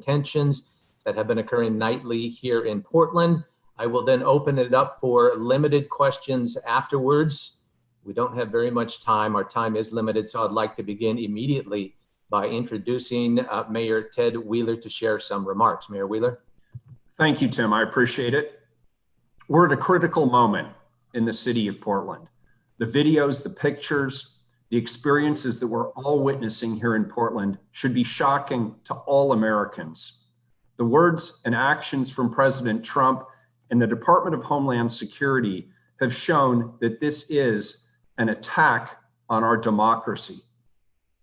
tensions that have been occurring nightly here in Portland. I will then open it up for limited questions afterwards. We don't have very much time. Our time is limited, so I'd like to begin immediately by introducing Mayor Ted Wheeler to share some remarks. Mayor Wheeler. Thank you, Tim. I appreciate it. We're at a critical moment in the city of Portland. The videos, the pictures, the experiences that we're all witnessing here in Portland should be shocking to all Americans. The words and actions from President Trump and the Department of Homeland Security have shown that this is an attack on our democracy.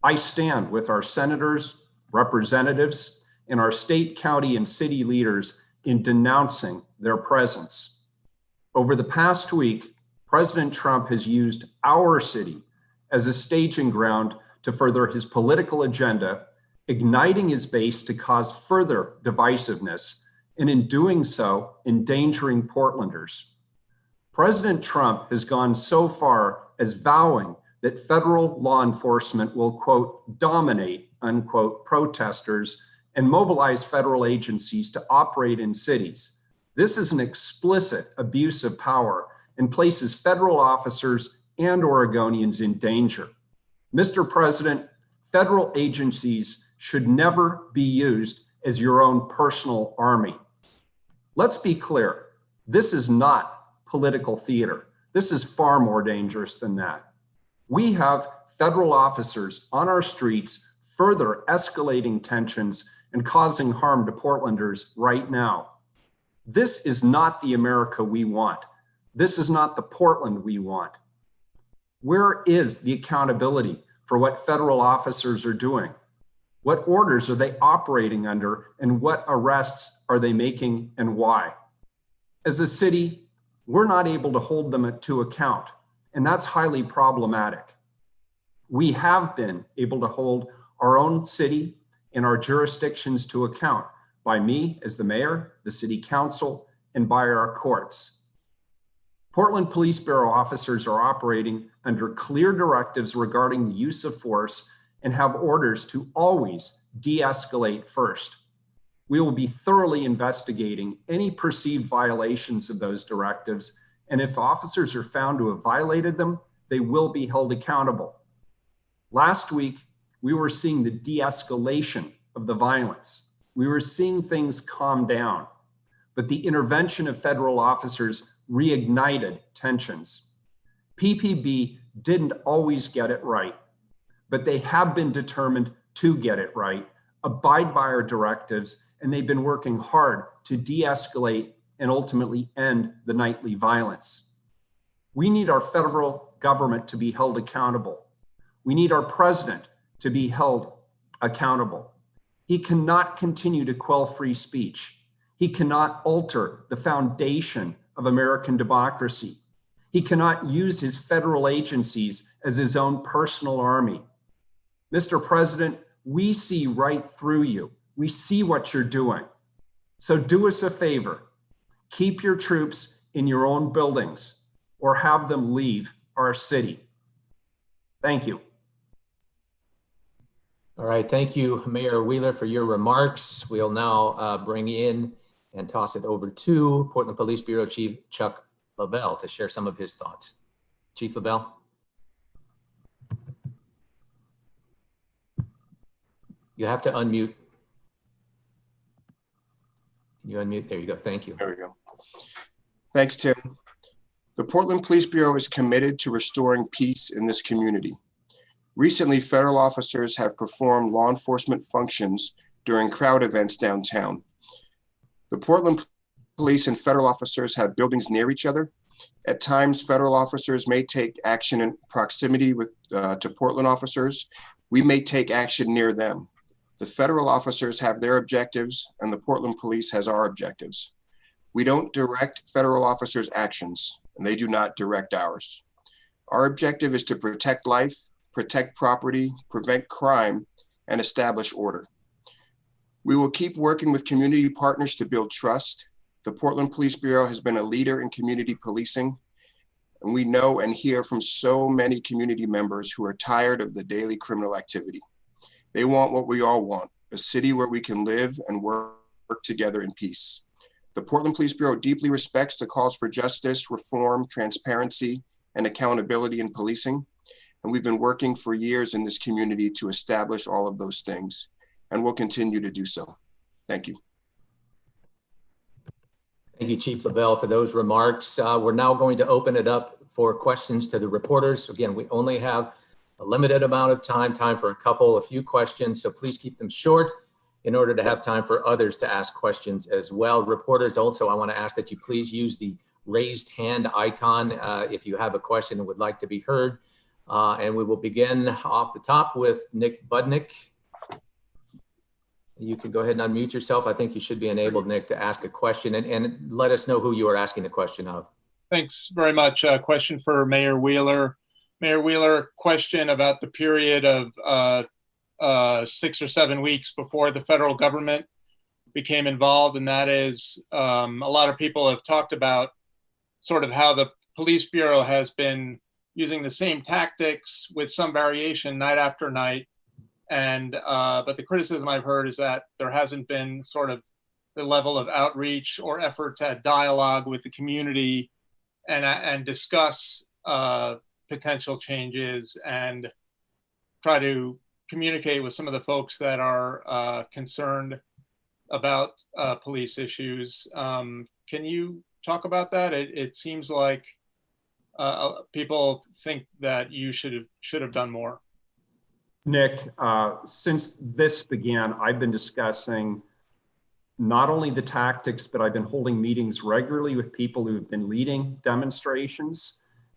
I stand with our senators, representatives, and our state, county, and city leaders in denouncing their presence. Over the past week, President Trump has used our city as a staging ground to further his political agenda, igniting his base to cause further divisiveness, and in doing so, endangering Portlanders. President Trump has gone so far as vowing that federal law enforcement will, quote, dominate, unquote, protesters and mobilize federal agencies to operate in cities. This is an explicit abuse of power and places federal officers and Oregonians in danger. Mr. President, federal agencies should never be used as your own personal army. Let's be clear, this is not political theater. This is far more dangerous than that. We have federal officers on our streets further escalating tensions and causing harm to Portlanders right now. This is not the America we want. This is not the Portland we want. Where is the accountability for what federal officers are doing? What orders are they operating under, and what arrests are they making and why? As a city, we're not able to hold them to account, and that's highly problematic. We have been able to hold our own city and our jurisdictions to account by me as the mayor, the city council, and by our courts. Portland Police Bureau officers are operating under clear directives regarding the use of force and have orders to always de-escalate first. We will be thoroughly investigating any perceived violations of those directives, and if officers are found to have violated them, they will be held accountable. Last week, we were seeing the de-escalation of the violence. We were seeing things calm down, but the intervention of federal officers reignited tensions. PPB didn't always get it right, but they have been determined to get it right, abide by our directives, and they've been working hard to de-escalate and ultimately end the nightly violence. We need our federal government to be held accountable. We need our president to be held accountable. He cannot continue to quell free speech. He cannot alter the foundation of American democracy. He cannot use his federal agencies as his own personal army. Mr. President, we see right through you. We see what you're doing. So do us a favor. Keep your troops in your own buildings or have them leave our city. Thank you. All right, thank you, Mayor Wheeler, for your remarks. We'll now bring in and toss it over to Portland Police Bureau Chief Chuck Lovell to share some of his thoughts. Chief Lovell. You have to unmute. Can you unmute? There you go. Thank you. There we go. Thanks, Tim. The Portland Police Bureau is committed to restoring peace in this community. Recently, federal officers have performed law enforcement functions during crowd events downtown. The Portland Police and federal officers have buildings near each other. At times, federal officers may take action in proximity to Portland officers. We may take action near them. The federal officers have their objectives, and the Portland Police has our objectives. We don't direct federal officers' actions, and they do not direct ours. Our objective is to protect life, protect property, prevent crime, and establish order. We will keep working with community partners to build trust. The Portland Police Bureau has been a leader in community policing, and we know and hear from so many community members who are tired of the daily criminal activity. They want what we all want, a city where we can live and work together in peace. The Portland Police Bureau deeply respects the calls for justice, reform, transparency, and accountability in policing. And we've been working for years in this community to establish all of those things, and we'll continue to do so. Thank you. Thank you, Chief Lovell, for those remarks. We're now going to open it up for questions to the reporters. Again, we only have a limited amount of time for a few questions, so please keep them short in order to have time for others to ask questions as well. Reporters, also, I want to ask that you please use the raised hand icon if you have a question and would like to be heard. And we will begin off the top with Nick Budnick. You can go ahead and unmute yourself. I think you should be enabled, Nick, to ask a question and let us know who you are asking the question of. Thanks very much. Question for Mayor Wheeler. Mayor Wheeler, question about the period of 6 or 7 weeks before the federal government became involved, and that is a lot of people have talked about sort of how the police bureau has been using the same tactics with some variation night after night. And but the criticism I've heard is that there hasn't been sort of the level of outreach or effort to dialogue with the community and discuss potential changes and try to communicate with some of the folks that are concerned about police issues. Can you talk about that? It seems like people think that you should have done more. Nick, since this began, I've been discussing not only the tactics, but I've been holding meetings regularly with people who've been leading demonstrations.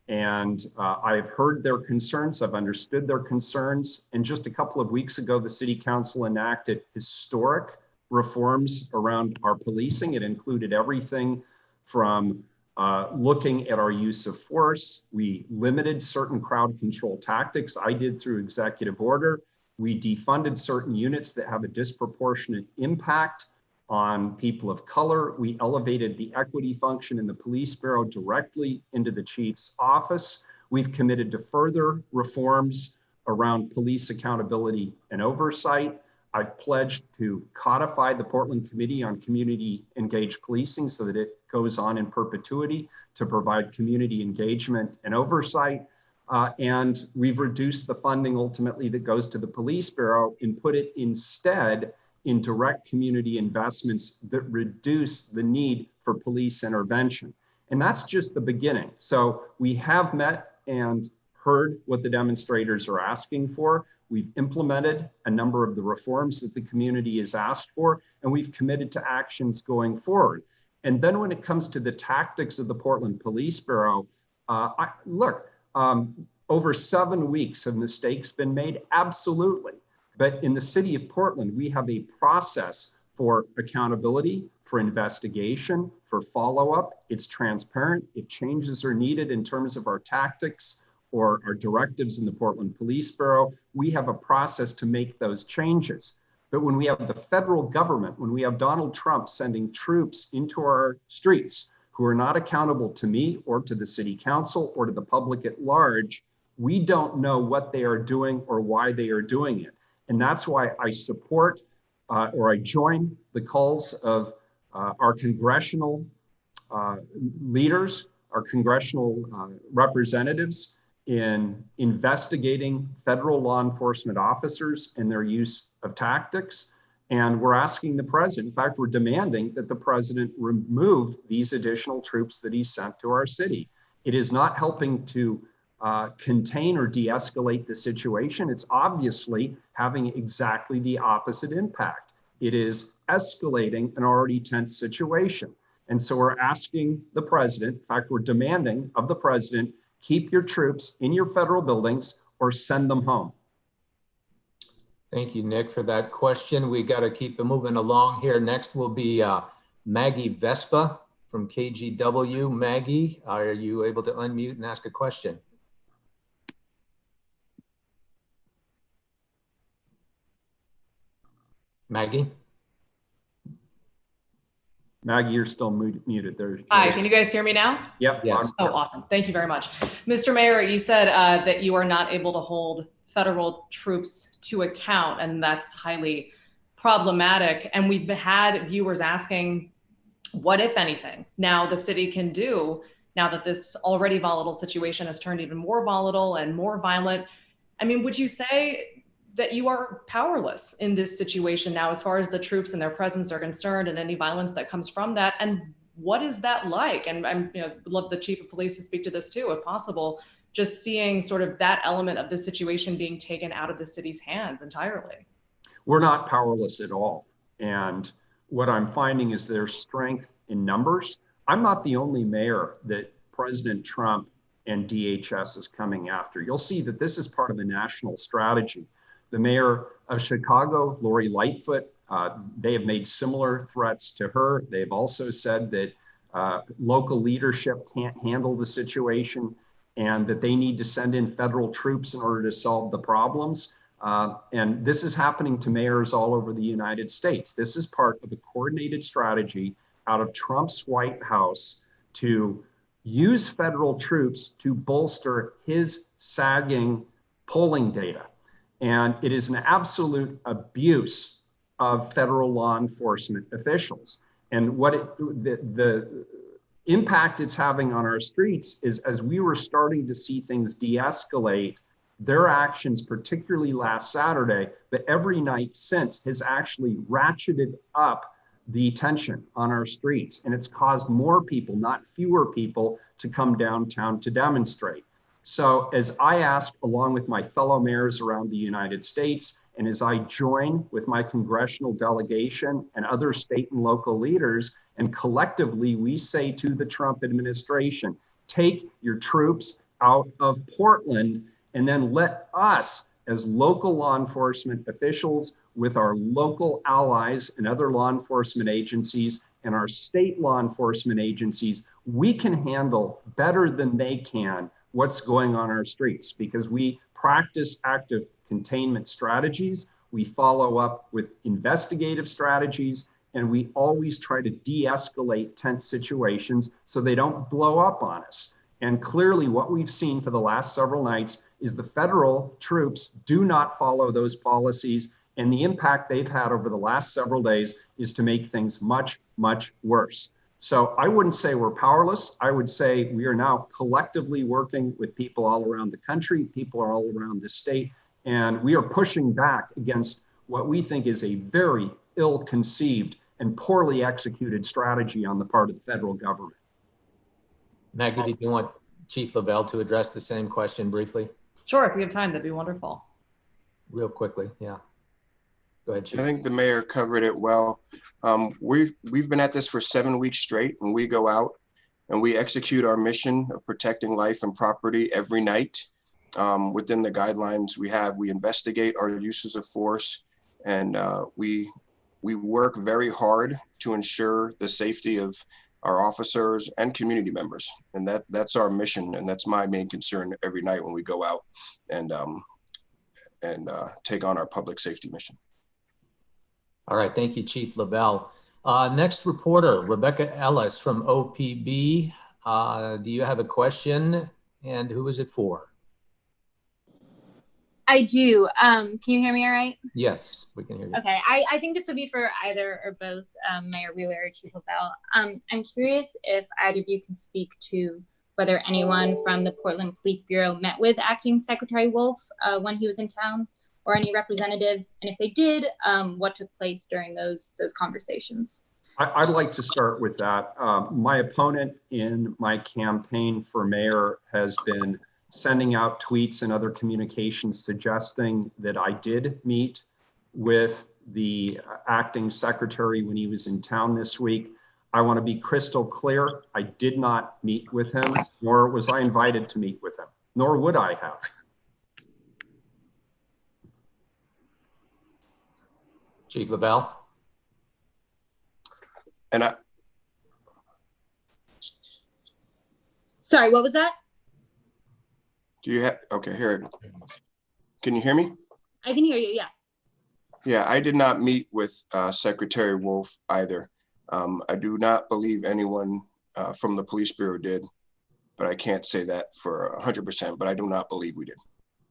And I've heard their concerns, I've understood their concerns. And just a couple of weeks ago, the City Council enacted historic reforms around our policing. It included everything from looking at our use of force. We limited certain crowd control tactics. I did through executive order. We defunded certain units that have a disproportionate impact on people of color. We elevated the equity function in the police bureau directly into the chief's office. We've committed to further reforms around police accountability and oversight. I've pledged to codify the Portland Committee on Community Engaged Policing so that it goes on in perpetuity to provide community engagement and oversight. And we've reduced the funding ultimately that goes to the police bureau and put it instead in direct community investments that reduce the need for police intervention. And that's just the beginning. So we have met and heard what the demonstrators are asking for. We've implemented a number of the reforms that the community has asked for, and we've committed to actions going forward. And then when it comes to the tactics of the Portland Police Bureau, over 7 weeks have mistakes been made? Absolutely. But in the city of Portland, we have a process for accountability, for investigation, for follow-up. It's transparent. If changes are needed in terms of our tactics or our directives in the Portland Police Bureau, we have a process to make those changes. But when we have the federal government, when we have Donald Trump sending troops into our streets who are not accountable to me or to the city council or to the public at large, we don't know what they are doing or why they are doing it. And that's why I support or I join the calls of our congressional leaders, our congressional representatives in investigating federal law enforcement officers and their use of tactics. And we're asking the president, in fact, we're demanding that the president remove these additional troops that he sent to our city. It is not helping to contain or de-escalate the situation. It's obviously having exactly the opposite impact. It is escalating an already tense situation. And so we're asking the president, in fact, we're demanding of the president, keep your troops in your federal buildings or send them home. Thank you, Nick, for that question. We got to keep moving along here. Next will be Maggie Vespa from KGW. Maggie, are you able to unmute and ask a question? Maggie? Maggie, you're still muted. Hi, can you guys hear me now? Yep. Yes. Oh, awesome. Thank you very much. Mr. Mayor, you said that you are not able to hold federal troops to account, and that's highly problematic. And we've had viewers asking, what, if anything, now the city can do now that this already volatile situation has turned even more volatile and more violent? I mean, would you say that you are powerless in this situation now as far as the troops and their presence are concerned and any violence that comes from that? And what is that like? And I'm, would love the chief of police to speak to this too, if possible, just seeing sort of that element of the situation being taken out of the city's hands entirely. We're not powerless at all. And what I'm finding is there's strength in numbers. I'm not the only mayor that President Trump and DHS is coming after. You'll see that this is part of a national strategy. The mayor of Chicago, Lori Lightfoot, they have made similar threats to her. They've also said that local leadership can't handle the situation and that they need to send in federal troops in order to solve the problems. And this is happening to mayors all over the United States. This is part of a coordinated strategy out of Trump's White House to use federal troops to bolster his sagging polling data. And it is an absolute abuse of federal law enforcement officials. And what the impact it's having on our streets is, as we were starting to see things de-escalate, their actions, particularly last Saturday, but every night since, has actually ratcheted up the tension on our streets. And it's caused more people, not fewer people, to come downtown to demonstrate. So as I ask, along with my fellow mayors around the United States, and as I join with my congressional delegation and other state and local leaders, and collectively we say to the Trump administration, take your troops out of Portland and then let us, as local law enforcement officials, with our local allies and other law enforcement agencies and our state law enforcement agencies, we can handle better than they can what's going on our streets, because we practice active containment strategies, we follow up with investigative strategies, and we always try to de-escalate tense situations so they don't blow up on us. And clearly what we've seen for the last several nights is the federal troops do not follow those policies, and the impact they've had over the last several days is to make things much, much worse. So I wouldn't say we're powerless. I would say we are now collectively working with people all around the country, people are all around the state, and we are pushing back against what we think is a very ill-conceived and poorly executed strategy on the part of the federal government. Maggie, did you want Chief Lovell to address the same question briefly? Sure, if we have time, that'd be wonderful. Real quickly, yeah. Go ahead, Chief. I think the mayor covered it well. We've been at this for 7 weeks straight, and we go out and we execute our mission of protecting life and property every night. Within the guidelines we have, we investigate our uses of force, and we work very hard to ensure the safety of our officers and community members. And that's our mission, and that's my main concern every night when we go out and take on our public safety mission. All right, thank you, Chief Lovell. Next reporter, Rebecca Ellis from OPB. Do you have a question, and who is it for? I do. Can you hear me all right? Yes, we can hear you. Okay, I think this would be for either or both Mayor Wheeler or Chief Lovell. I'm curious if either of you can speak to whether anyone from the Portland Police Bureau met with Acting Secretary Wolf when he was in town, or any representatives, and if they did, what took place during those conversations? I'd like to start with that. My opponent in my campaign for mayor has been sending out tweets and other communications suggesting that I did meet with the acting secretary when he was in town this week. I want to be crystal clear. I did not meet with him, nor was I invited to meet with him, nor would I have. Chief Lovell? And Sorry, what was that? do you have, okay, here, can you hear me? I can hear you, yeah. Yeah, I did not meet with Secretary Wolf either. I do not believe anyone from the Police Bureau did, but I can't say that for 100%, but I do not believe we did.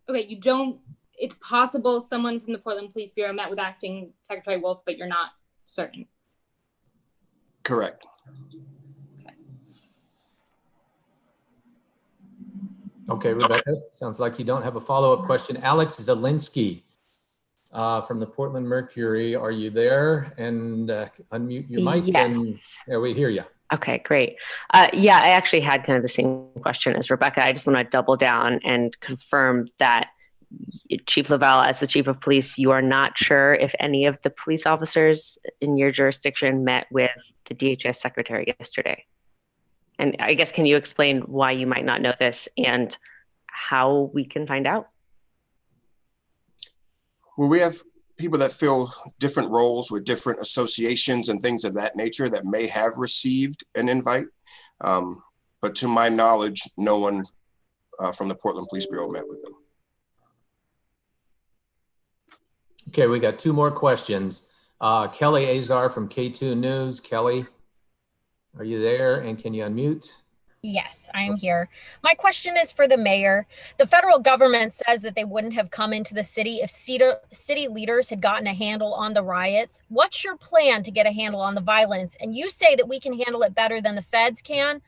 Okay, you don't, it's possible someone from the Portland Police Bureau met with Acting Secretary Wolf, but you're not certain. Correct. Okay, Rebecca, sounds like you don't have a follow-up question. Alex Zielinski from the Portland Mercury, are you there? And unmute your mic. Yes. And there, we hear you. Okay, great. Yeah, I actually had kind of the same question as Rebecca. I just want to double down and confirm that Chief Lovell, as the Chief of Police, you are not sure if any of the police officers in your jurisdiction met with the DHS Secretary yesterday. And I guess, can you explain why you might not know this and how we can find out? Well, we have people that fill different roles with different associations and things of that nature that may have received an invite. But to my knowledge, no one from the Portland Police Bureau met with them. Okay, we got two more questions. Kelly Azar from K2 News. Kelly, are you there and can you unmute? Yes, I am here. My question is for the mayor. The federal government says that they wouldn't have come into the city if city leaders had gotten a handle on the riots. What's your plan to get a handle on the violence? And you say that we can handle it better than the feds can,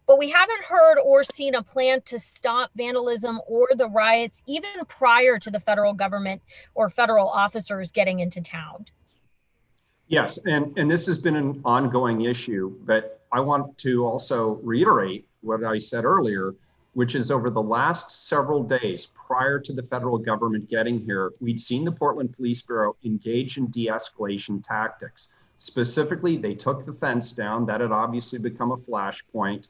but we haven't heard or seen a plan to stop vandalism or the riots even prior to the federal government or federal officers getting into town. Yes, and this has been an ongoing issue, but I want to also reiterate what I said earlier, which is over the last several days prior to the federal government getting here, we'd seen the Portland Police Bureau engage in de-escalation tactics. Specifically, they took the fence down. That had obviously become a flashpoint.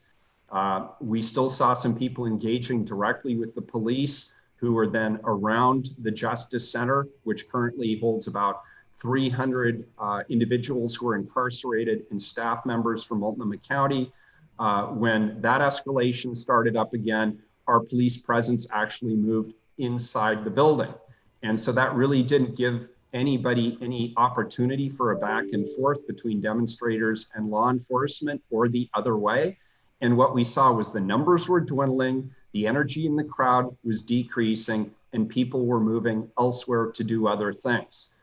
We still saw some people engaging directly with the police who were then around the Justice Center, which currently holds about 300 individuals who are incarcerated and staff members from Multnomah County. When that escalation started up again, our police presence actually moved inside the building. And so that really didn't give anybody any opportunity for a back and forth between demonstrators and law enforcement or the other way. And what we saw was the numbers were dwindling, the energy in the crowd was decreasing, and people were moving elsewhere to do other things.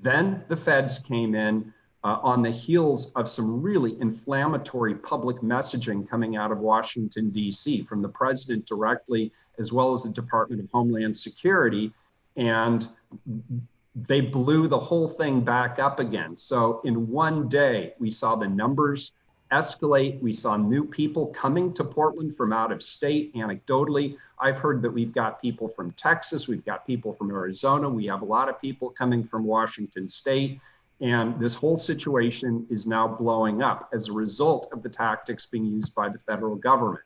Then the feds came in on the heels of some really inflammatory public messaging coming out of Washington, D.C. from the president directly, as well as the Department of Homeland Security. And they blew the whole thing back up again. So in one day, we saw the numbers escalate. We saw new people coming to Portland from out of state. Anecdotally, I've heard that we've got people from Texas, we've got people from Arizona, we have a lot of people coming from Washington state. And this whole situation is now blowing up as a result of the tactics being used by the federal government.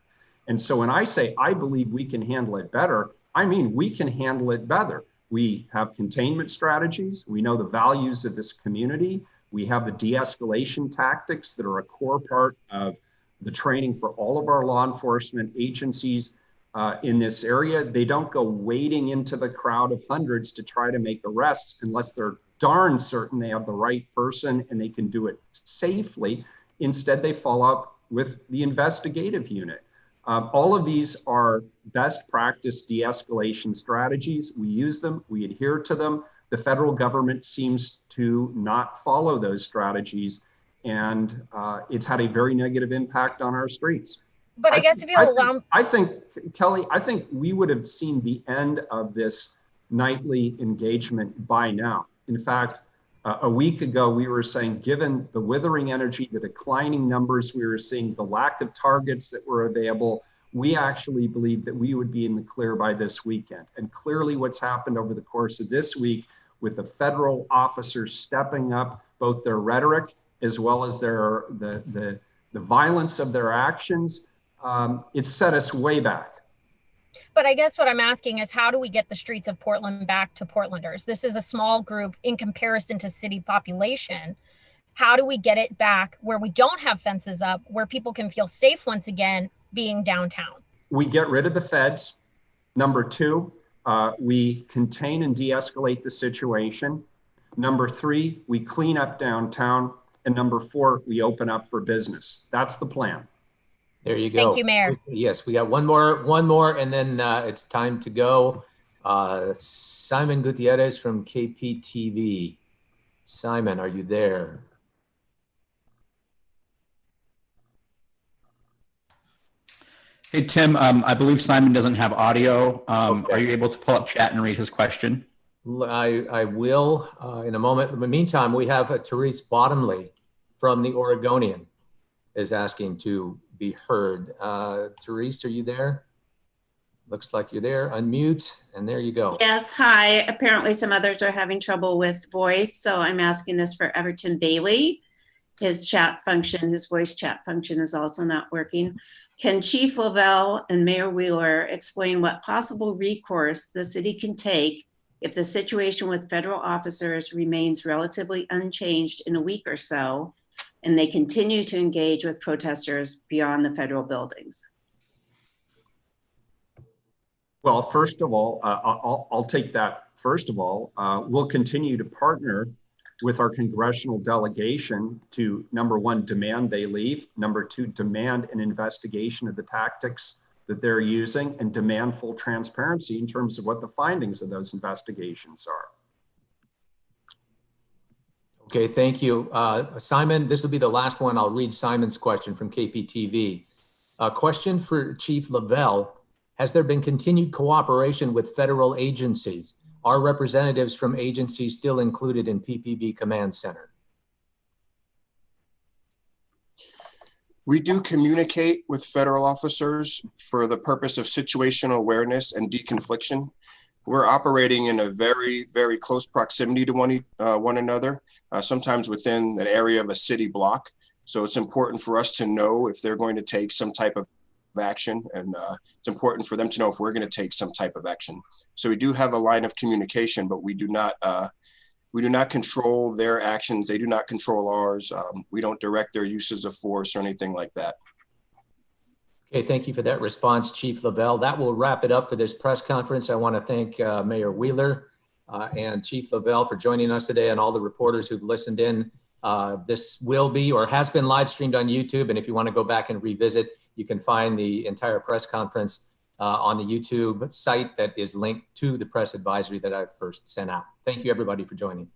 And so when I say I believe we can handle it better, I mean we can handle it better. We have containment strategies. We know the values of this community. We have the de-escalation tactics that are a core part of the training for all of our law enforcement agencies in this area. They don't go wading into the crowd of hundreds to try to make arrests unless they're darn certain they have the right person and they can do it safely. Instead, they follow up with the investigative unit. All of these are best practice de-escalation strategies. We use them, we adhere to them. The federal government seems to not follow those strategies, and it's had a very negative impact on our streets. But I guess if you allow... I think, Kelly, I think we would have seen the end of this nightly engagement by now. In fact, a week ago, we were saying, given the withering energy, the declining numbers we were seeing, the lack of targets that were available, we actually believed that we would be in the clear by this weekend. And clearly what's happened over the course of this week with the federal officers stepping up, both their rhetoric as well as the violence of their actions, it's set us way back. But I guess what I'm asking is, how do we get the streets of Portland back to Portlanders? This is a small group in comparison to city population. How do we get it back where we don't have fences up, where people can feel safe once again being downtown? We get rid of the feds. Number two, we contain and de-escalate the situation. Number three, we clean up downtown. And number four, we open up for business. That's the plan. There you go. Thank you, Mayor. Yes, we got one more, and then it's time to go. Simon Gutierrez from KPTV. Simon, are you there? Hey, Tim, I believe Simon doesn't have audio. Okay. Are you able to pull up chat and read his question? I will in a moment. In the meantime, we have Therese Bottomley from the Oregonian is asking to be heard. Therese, are you there? Looks like you're there. Unmute, and there you go. Yes, hi. Apparently some others are having trouble with voice, so I'm asking this for Everton Bailey. His chat function, his voice chat function is also not working. Can Chief Lovell and Mayor Wheeler explain what possible recourse the city can take if the situation with federal officers remains relatively unchanged in a week or so, and they continue to engage with protesters beyond the federal buildings? Well, first of all, I'll take that. First of all, we'll continue to partner with our congressional delegation to, number one, demand they leave, number two, demand an investigation of the tactics that they're using, and demand full transparency in terms of what the findings of those investigations are. Okay, thank you. Simon, this will be the last one. I'll read Simon's question from KPTV. A question for Chief Lovell. Has there been continued cooperation with federal agencies? Are representatives from agencies still included in PPB Command Center? We do communicate with federal officers for the purpose of situational awareness and deconfliction. We're operating in a very, very close proximity to one another, sometimes within an area of a city block. So it's important for us to know if they're going to take some type of action, and it's important for them to know if we're going to take some type of action. So we do have a line of communication, but we do not control their actions. They do not control ours. We don't direct their uses of force or anything like that. Okay, thank you for that response, Chief Lovell. That will wrap it up for this press conference. I want to thank Mayor Wheeler and Chief Lovell for joining us today, and all the reporters who've listened in. This will be or has been live streamed on YouTube, and if you want to go back and revisit, you can find the entire press conference on the YouTube site that is linked to the press advisory that I first sent out. Thank you, everybody, for joining.